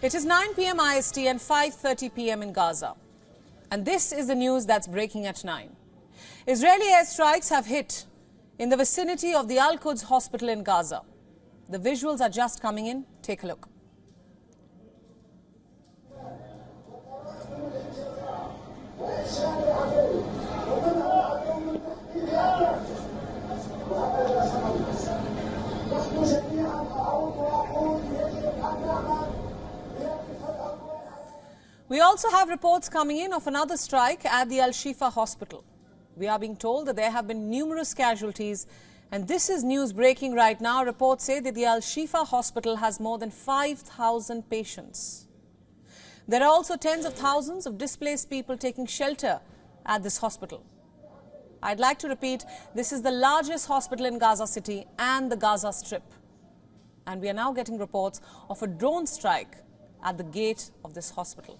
It is 9 p.m. IST and 5:30 p.m. in Gaza. And this is the news that's breaking at 9. Israeli airstrikes have hit in the vicinity of the Quds hospital in Gaza. The visuals are just coming in. Take a look. We also have reports coming in of another strike at the Shifa hospital. We are being told that there have been numerous casualties, and this is news breaking right now. Reports say that the Shifa hospital has more than 5,000 patients. There are also tens of thousands of displaced people taking shelter at this hospital. I'd like to repeat, this is the largest hospital in Gaza City and the Gaza Strip. And we are now getting reports of a drone strike at the gate of this hospital.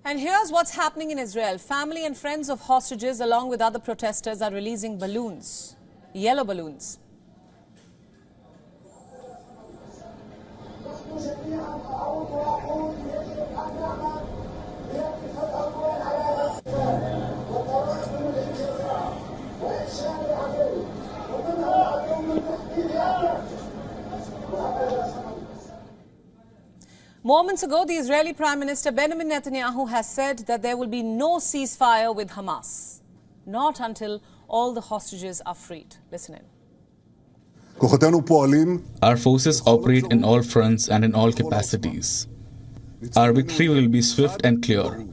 And here's what's happening in Israel. Family and friends of hostages, along with other protesters, are releasing balloons, yellow balloons. Moments ago, the Israeli Prime Minister Benjamin Netanyahu has said that there will be no ceasefire with Hamas, not until all the hostages are freed. Listen in. Our forces operate in all fronts and in all capacities. Our victory will be swift and clear.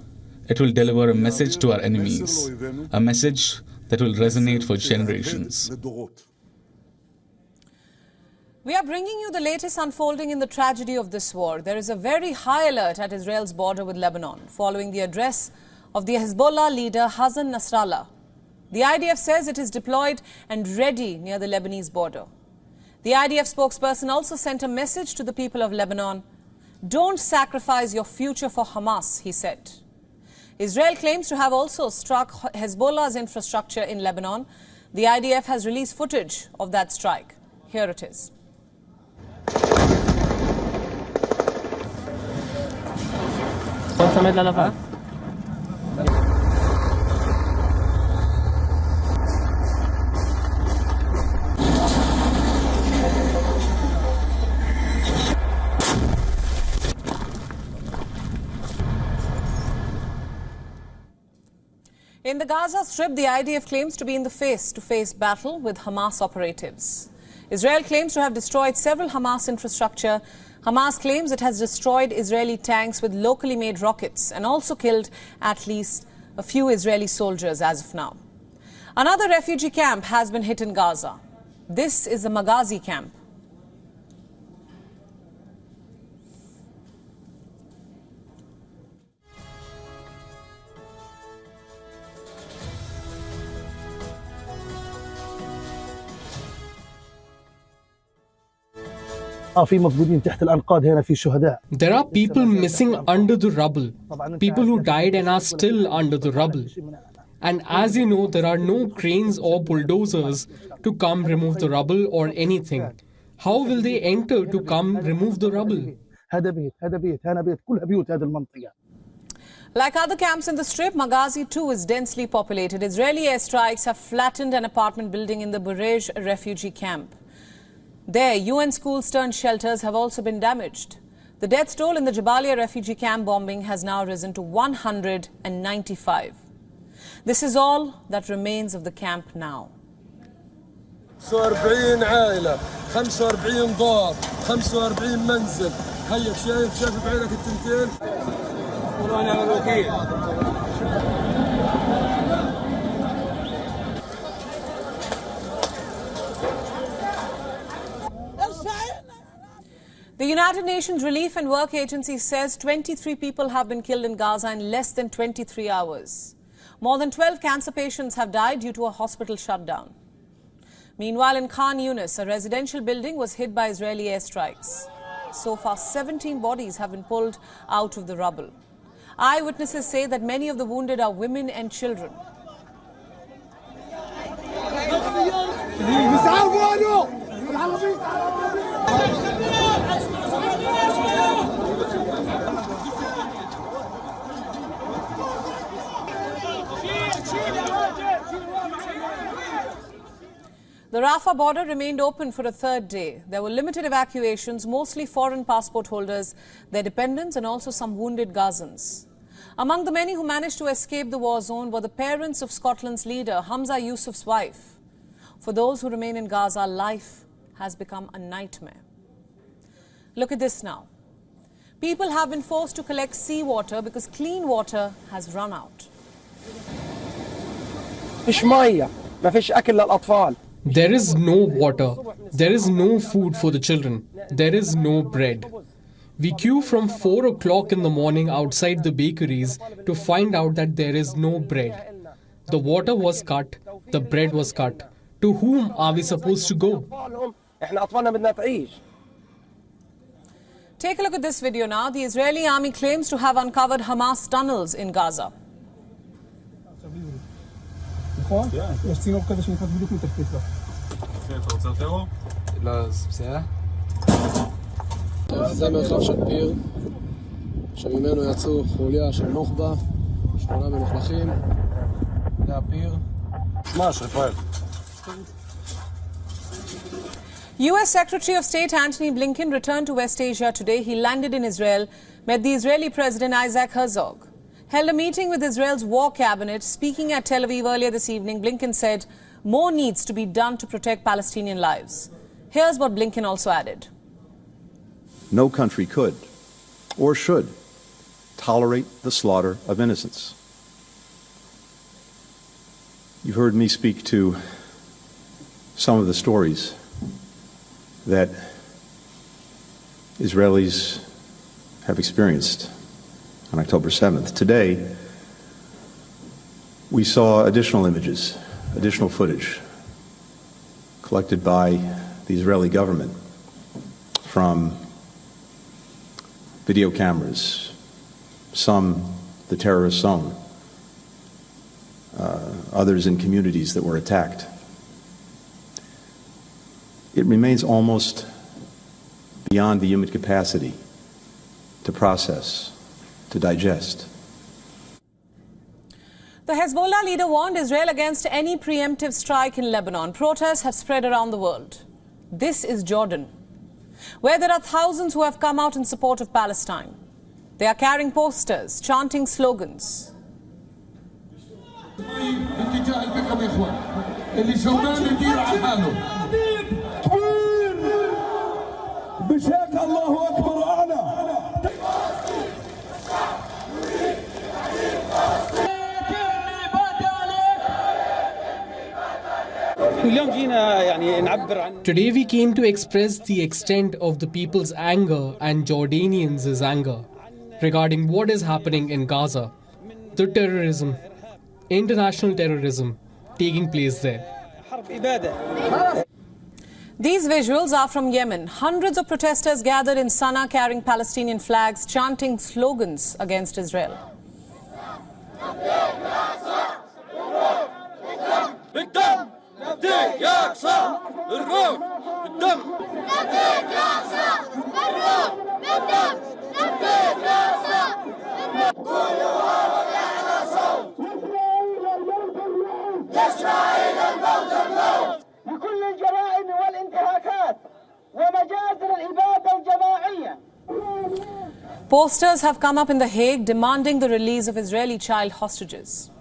It will deliver a message to our enemies, a message that will resonate for generations. We are bringing you the latest unfolding in the tragedy of this war. There is a very high alert at Israel's border with Lebanon, following the address of the Hezbollah leader Hassan Nasrallah. The IDF says it is deployed and ready near the Lebanese border. The IDF spokesperson also sent a message to the people of Lebanon. Don't sacrifice your future for Hamas, he said. Israel claims to have also struck Hezbollah's infrastructure in Lebanon. The IDF has released footage of that strike. Here it is. In the Gaza Strip, the IDF claims to be in the face-to-face battle with Hamas operatives. Israel claims to have destroyed several Hamas infrastructure. Hamas claims it has destroyed Israeli tanks with locally made rockets and also killed at least a few Israeli soldiers as of now. Another refugee camp has been hit in Gaza. This is the Maghazi camp. There are people missing under the rubble, people who died and are still under the rubble. And as you know, there are no cranes or bulldozers to come remove the rubble or anything. How will they enter to come remove the rubble? Like other camps in the Strip, Maghazi too is densely populated. Israeli airstrikes have flattened an apartment building in the Burej refugee camp. There, UN schools turned shelters have also been damaged. The death toll in the Jabalia refugee camp bombing has now risen to 195. This is all that remains of the camp now. 45 عائلة 45 دار 45 منزل هيك شايف بعينك التنتين والله نعم الوكيل. The United Nations Relief and Work Agency says 23 people have been killed in Gaza in less than 23 hours. More than 12 cancer patients have died due to a hospital shutdown. Meanwhile, in Khan Yunis, a residential building was hit by Israeli airstrikes. So far, 17 bodies have been pulled out of the rubble. Eyewitnesses say that many of the wounded are women and children. The Rafah border remained open for a third day. There were limited evacuations, mostly foreign passport holders, their dependents and also some wounded Gazans. Among the many who managed to escape the war zone were the parents of Scotland's leader, Hamza Yusuf's wife. For those who remain in Gaza, life has become a nightmare. Look at this now. People have been forced to collect seawater because clean water has run out. There is no water, there is no food for the children, there is no bread. We queue from 4 o'clock in the morning outside the bakeries to find out that there is no bread. The water was cut, the bread was cut. To whom are we supposed to go? Take a look at this video now. The Israeli army claims to have uncovered Hamas tunnels in Gaza. זה מרחב של פיר, שממנו יצאו חוליה של נוח'בה, 8 מלוכלכים, זה הפיר. ממש, רפאל. U.S. Secretary of State Antony Blinken returned to West Asia today. He landed in Israel, met the Israeli President Isaac Herzog, held a meeting with Israel's war cabinet. Speaking at Tel Aviv earlier this evening, Blinken said more needs to be done to protect Palestinian lives. Here's what Blinken also added. No country could or should tolerate the slaughter of innocents. You've heard me speak to some of the stories that Israelis have experienced on October 7th. Today, we saw additional images, additional footage collected by the Israeli government from video cameras, some the terrorist zone, others in communities that were attacked. It remains almost beyond the human capacity to process, to digest. The Hezbollah leader warned Israel against any preemptive strike in Lebanon. Protests have spread around the world. This is Jordan, where there are thousands who have come out in support of Palestine. They are carrying posters, chanting slogans. Today we came to express the extent of the people's anger and Jordanians' anger regarding what is happening in Gaza, the terrorism, international terrorism taking place there. These visuals are from Yemen. Hundreds of protesters gathered in Sana'a carrying Palestinian flags, chanting slogans against Israel. Posters have come up in The Hague demanding the release of Israeli child hostages.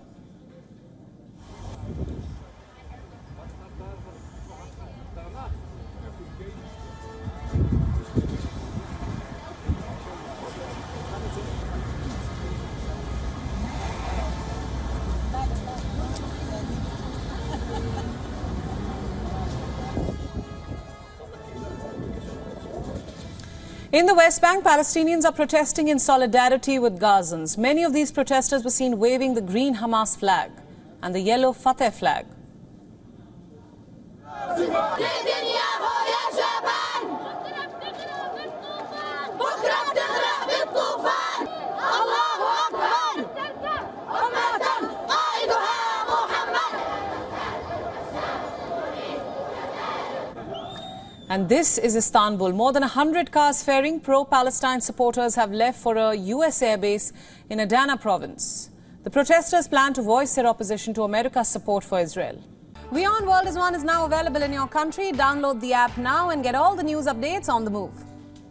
In the West Bank, Palestinians are protesting in solidarity with Gazans. Many of these protesters were seen waving the green Hamas flag and the yellow Fatah flag. And this is Istanbul. More than 100 cars ferrying pro-Palestine supporters have left for a US airbase in Adana province. The protesters plan to voice their opposition to America's support for Israel. WION World is now available in your country. Download the app now and get all the news updates on the move.